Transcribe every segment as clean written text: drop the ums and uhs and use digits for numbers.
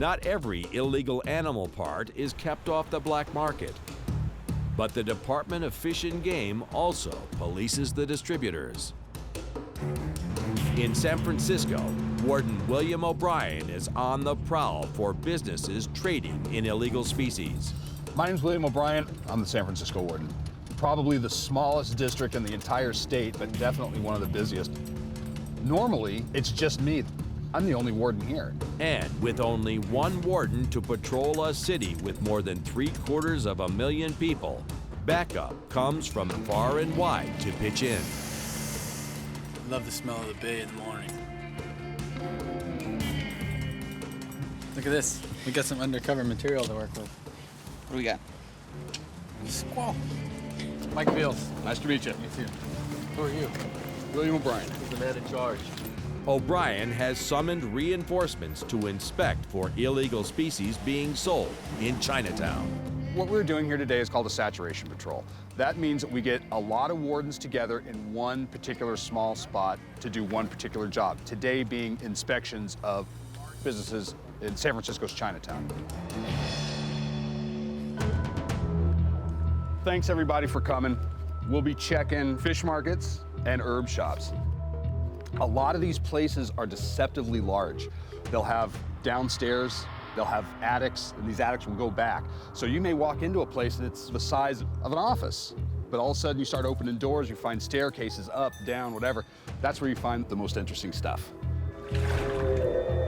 Not every illegal animal part is kept off the black market. But the Department of Fish and Game also polices the distributors. In San Francisco, Warden William O'Brien is on the prowl for businesses trading in illegal species. My name's William O'Brien. I'm the San Francisco Warden. Probably the smallest district in the entire state, but definitely one of the busiest. Normally, it's just me. I'm the only warden here. And with only one warden to patrol a city with more than 750,000 people, backup comes from far and wide to pitch in. Love the smell of the bay in the morning. Look at this. We got some undercover material to work with. What do we got? Squall. Mike Beals. Nice to meet you. Me too. Who are you? William O'Brien. He's the man in charge. O'Brien has summoned reinforcements to inspect for illegal species being sold in Chinatown. What we're doing here today is called a saturation patrol. That means that we get a lot of wardens together in one particular small spot to do one particular job. Today being inspections of businesses in San Francisco's Chinatown. Thanks everybody for coming. We'll be checking fish markets and herb shops. A lot of these places are deceptively large. They'll have downstairs, they'll have attics, and these attics will go back. So you may walk into a place that's the size of an office, but all of a sudden you start opening doors, you find staircases up, down, whatever. That's where you find the most interesting stuff.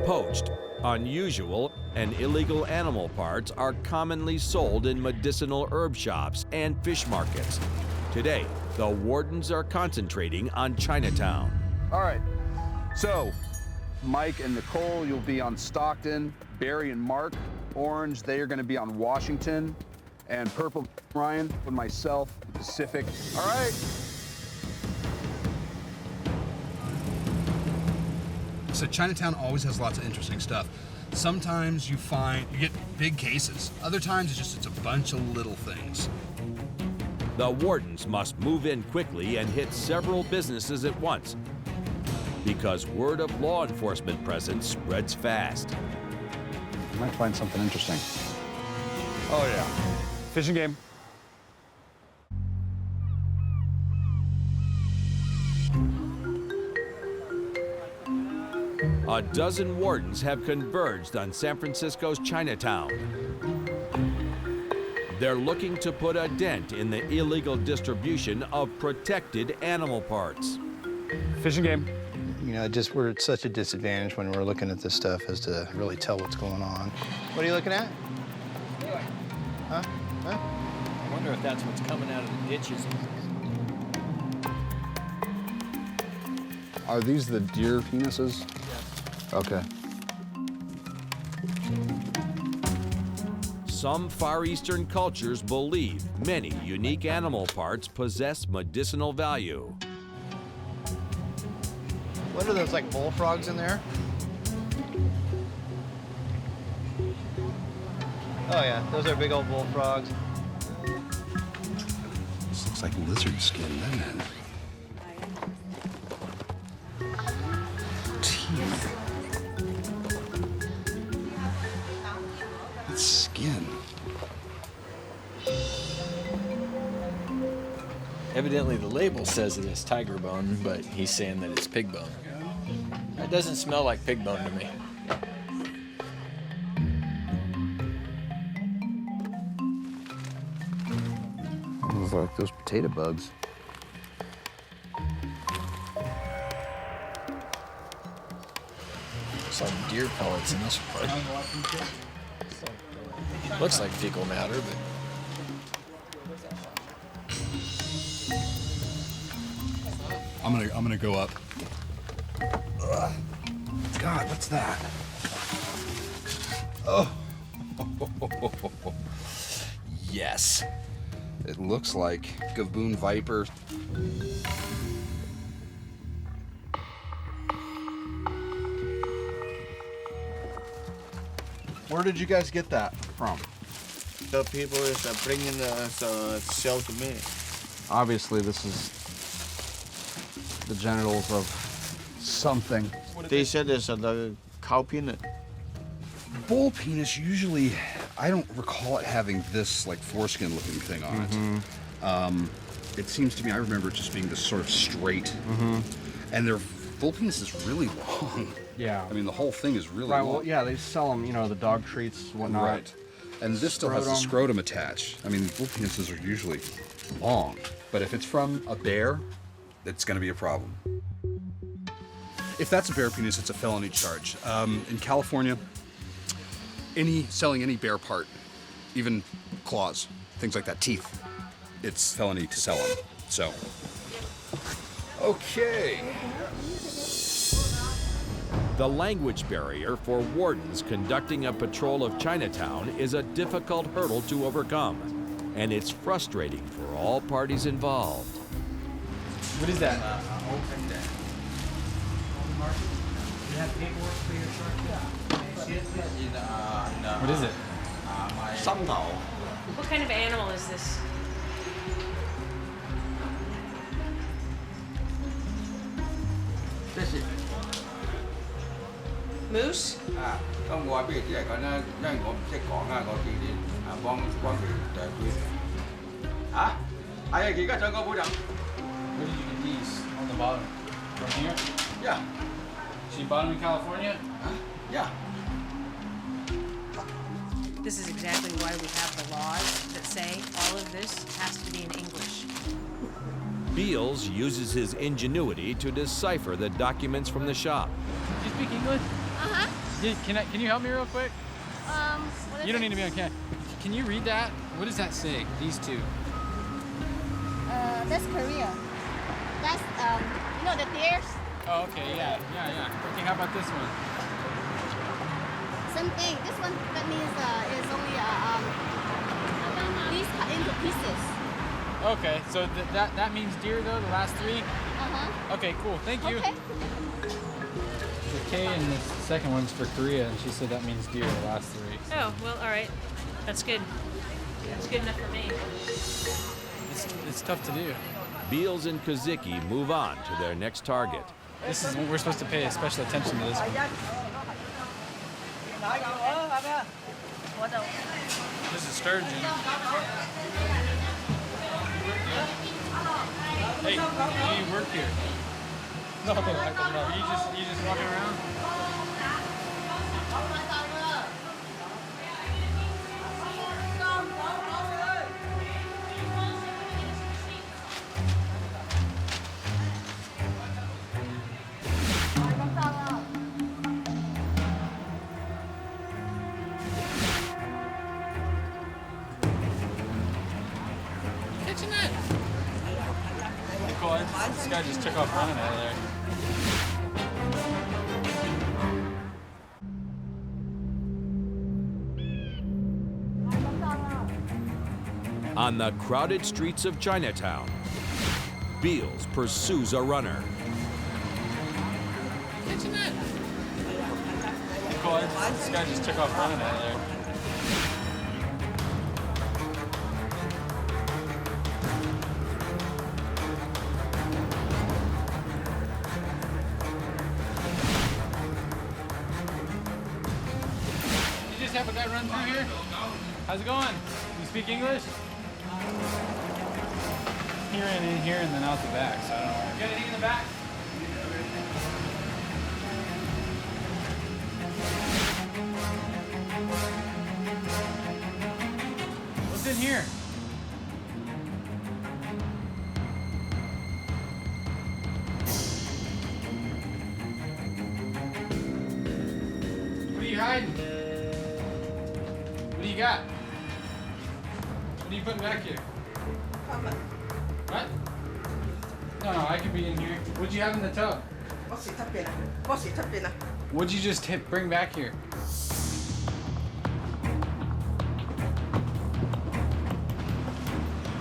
Poached, unusual, and illegal animal parts are commonly sold in medicinal herb shops and fish markets. Today, the wardens are concentrating on Chinatown. All right, so Mike and Nicole, you'll be on Stockton. Barry and Mark, Orange, they are gonna be on Washington. And Purple, Ryan, and myself, Pacific. All right. So Chinatown always has lots of interesting stuff. Sometimes you get big cases. Other times it's a bunch of little things. The wardens must move in quickly and hit several businesses at once, because word of law enforcement presence spreads fast. You might find something interesting. Oh yeah, Fish and Game. A dozen wardens have converged on San Francisco's Chinatown. They're looking to put a dent in the illegal distribution of protected animal parts. Fish and Game. You know, we're at such a disadvantage when we're looking at this stuff as to really tell what's going on. What are you looking at? Huh? Huh? I wonder if that's what's coming out of the ditches. Are these the deer penises? Yes. Okay. Some Far Eastern cultures believe many unique animal parts possess medicinal value. What are those, like bullfrogs in there? Oh yeah, those are big old bullfrogs. This looks like lizard skin, doesn't it? Teeth. It's skin. Evidently the label says it is tiger bone, but he's saying that it's pig bone. That doesn't smell like pig bone to me. Looks like those potato bugs. It's like deer pellets in this part. Looks like fecal matter, but I'm gonna go up. Ugh. God, what's that? Oh. Yes. It looks like Gaboon Viper. Where did you guys get that from? The people is bringing the shell to me. Obviously, this is the genitals of something. They said it's the cow peanut. Bull penis usually, I don't recall it having this like foreskin looking thing on it. It seems to me, I remember it just being this sort of straight. And their bull penis is really long. Yeah. I mean, the whole thing is really Right, long. well, yeah, they sell them, you know, the dog treats, whatnot. Right. And this still has the scrotum attached. I mean, bull penises are usually long. But if it's from a bear, it's going to be a problem. If that's a bear penis, it's a felony charge. In California, selling any bear part, even claws, things like that, teeth, it's felony to sell them. So, okay. The language barrier for wardens conducting a patrol of Chinatown is a difficult hurdle to overcome, and it's frustrating for all parties involved. What is that? What is it? What kind of animal is this? Moose? 咁我話俾你知係咁啦，因為我唔識講啊，我自己幫佢就係佢啊，係啊，而家上個鋪就 Where did you get these on the bottom? From here? 呀 So you bought them in California? 呀。 This is exactly why we have the laws that say all of this has to be in English. Beals uses his ingenuity to decipher the documents from the shop. Do you speak English? Uh-huh. Can you help me real quick? What You don't need to be on camera. Can you read that? What does that say? These two. That's Korea. That's, you know, the deers. Oh, okay, yeah. Okay, how about this one? Same thing. This one, that means is only these cut into pieces. Okay, so that means deer though, the last three? Uh-huh. Okay, cool. Thank you. Okay. The K and the second one's for Korea, and she said that means deer, the last three. Oh, well, all right. That's good. That's good enough for me. It's tough to do. Beals and Kaziki move on to their next target. This is, we're supposed to pay special attention to this one. This is sturgeon. Hey, do you work here? No, you just walking around? Catching that? Cool, this guy just took off running out of there. On the crowded streets of Chinatown, Beals pursues a runner. Catching that? Cool, this guy just took off running out of there. You just have a guy run through here? How's it going? You speak English? He ran in here and then out the back, so I don't know. You got anything in the back? What's in here? What are you hiding? What do you got? What are you putting back here? What? No, I could be in here. What'd you have in the tub? What'd you just bring back here?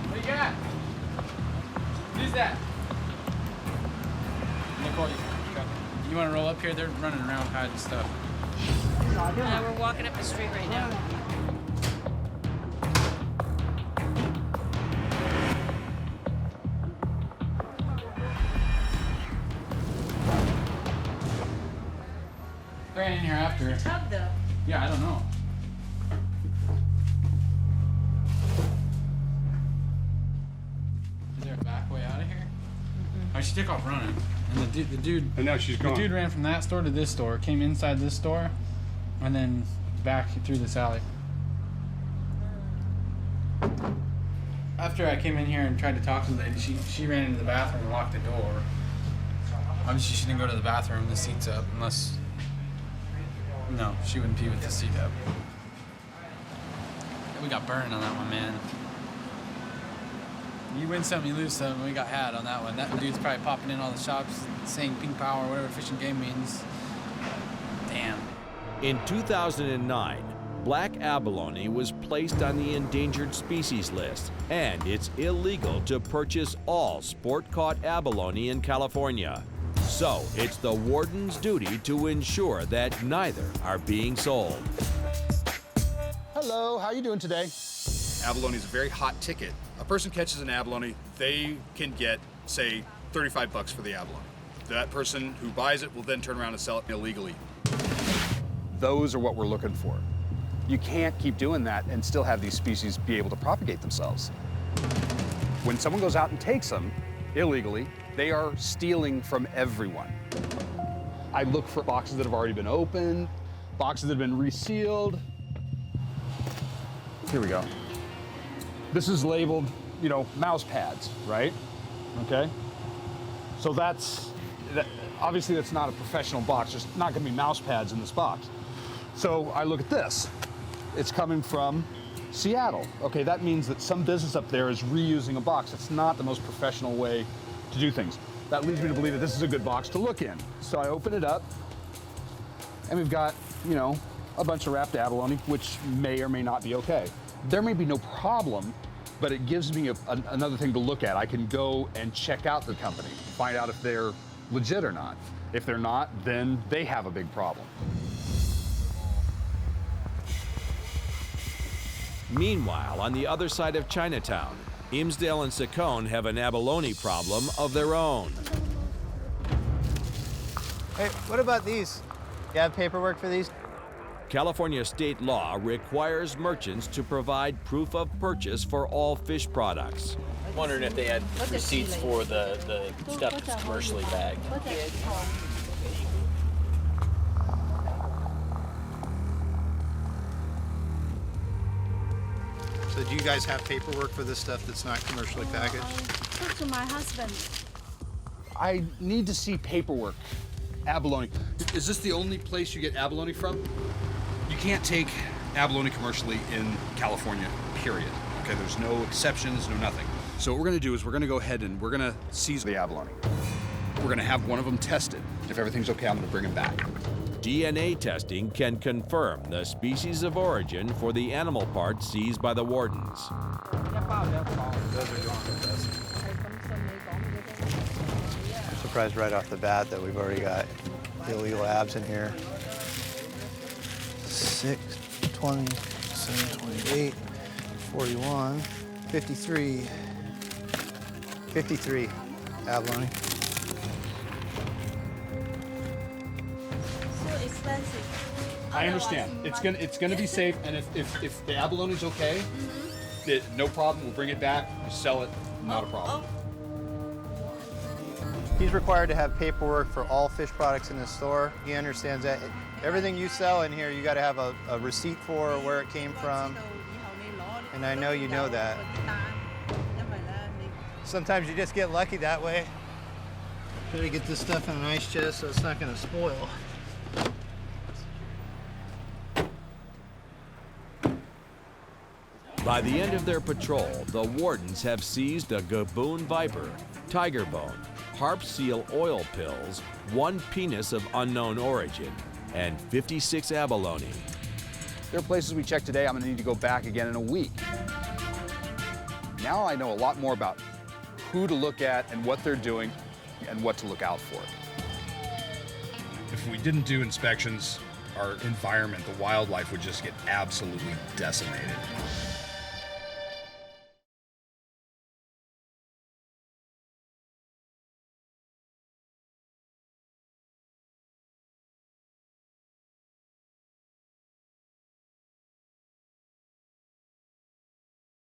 What do you got? What is that? Nicole, you want to roll up here? They're running around hiding stuff. We're walking up the street right now. Ran in here after. Tub, though. Yeah, I don't know. Is there a back way out of here? Oh, she took off running. And the dude. And now she's gone. The dude ran from that store to this store, came inside this store, and then back through this alley. After I came in here and tried to talk to the lady, she ran into the bathroom and locked the door. Obviously, she didn't go to the bathroom. The seat's up, unless. No, she wouldn't pee with the seat up. We got burned on that one, man. You win some, you lose some. We got had on that one. That dude's probably popping in all the shops saying ping power, whatever fish and game means. Damn. In 2009, black abalone was placed on the endangered species list, and it's illegal to purchase all sport-caught abalone in California. So it's the warden's duty to ensure that neither are being sold. Hello, how are you doing today? Abalone is a very hot ticket. A person catches an abalone, they can get, say, 35 bucks for the abalone. That person who buys it will then turn around and sell it illegally. Those are what we're looking for. You can't keep doing that and still have these species be able to propagate themselves. When someone goes out and takes them illegally, they are stealing from everyone. I look for boxes that have already been opened, boxes that have been resealed. Here we go. This is labeled, you know, mouse pads, right? Okay. So obviously that's not a professional box. There's not gonna be mouse pads in this box. So I look at this. It's coming from Seattle. Okay, that means that some business up there is reusing a box. It's not the most professional way to do things. That leads me to believe that this is a good box to look in. So I open it up, and we've got, you know, a bunch of wrapped abalone, which may or may not be okay. There may be no problem, but it gives me another thing to look at. I can go and check out the company, find out if they're legit or not. If they're not, then they have a big problem. Meanwhile, on the other side of Chinatown, Imsdale and Saccone have an abalone problem of their own. Hey, what about these? You have paperwork for these? California state law requires merchants to provide proof of purchase for all fish products. Wondering if they had receipts for the stuff that's commercially bagged. So do you guys have paperwork for this stuff that's not commercially packaged? Talk to my husband. I need to see paperwork. Abalone. Is this the only place you get abalone from? You can't take abalone commercially in California, period. Okay, there's no exceptions, no nothing. So what we're gonna do is we're gonna go ahead and we're gonna seize the abalone. We're gonna have one of them tested. If everything's okay, I'm gonna bring him back. DNA testing can confirm the species of origin for the animal parts seized by the wardens. I'm surprised right off the bat that we've already got illegal abs in here. 6, 20, 7, 28, 41, 53. 53 abalone. I understand. It's gonna be safe, and if the abalone is okay, no problem. We'll bring it back, we sell it, not a problem. He's required to have paperwork for all fish products in the store. He understands that. Everything you sell in here, you got to have a receipt for where it came from. And I know you know that. Sometimes you just get lucky that way. Try to get this stuff in an ice chest so it's not going to spoil. By the end of their patrol, the wardens have seized a gaboon viper, tiger bone, harp seal oil pills, 1 penis of unknown origin, and 56 abalone. There are places we checked today. I'm gonna need to go back again in a week. Now I know a lot more about who to look at and what they're doing and what to look out for. If we didn't do inspections, our environment, the wildlife would just get absolutely decimated.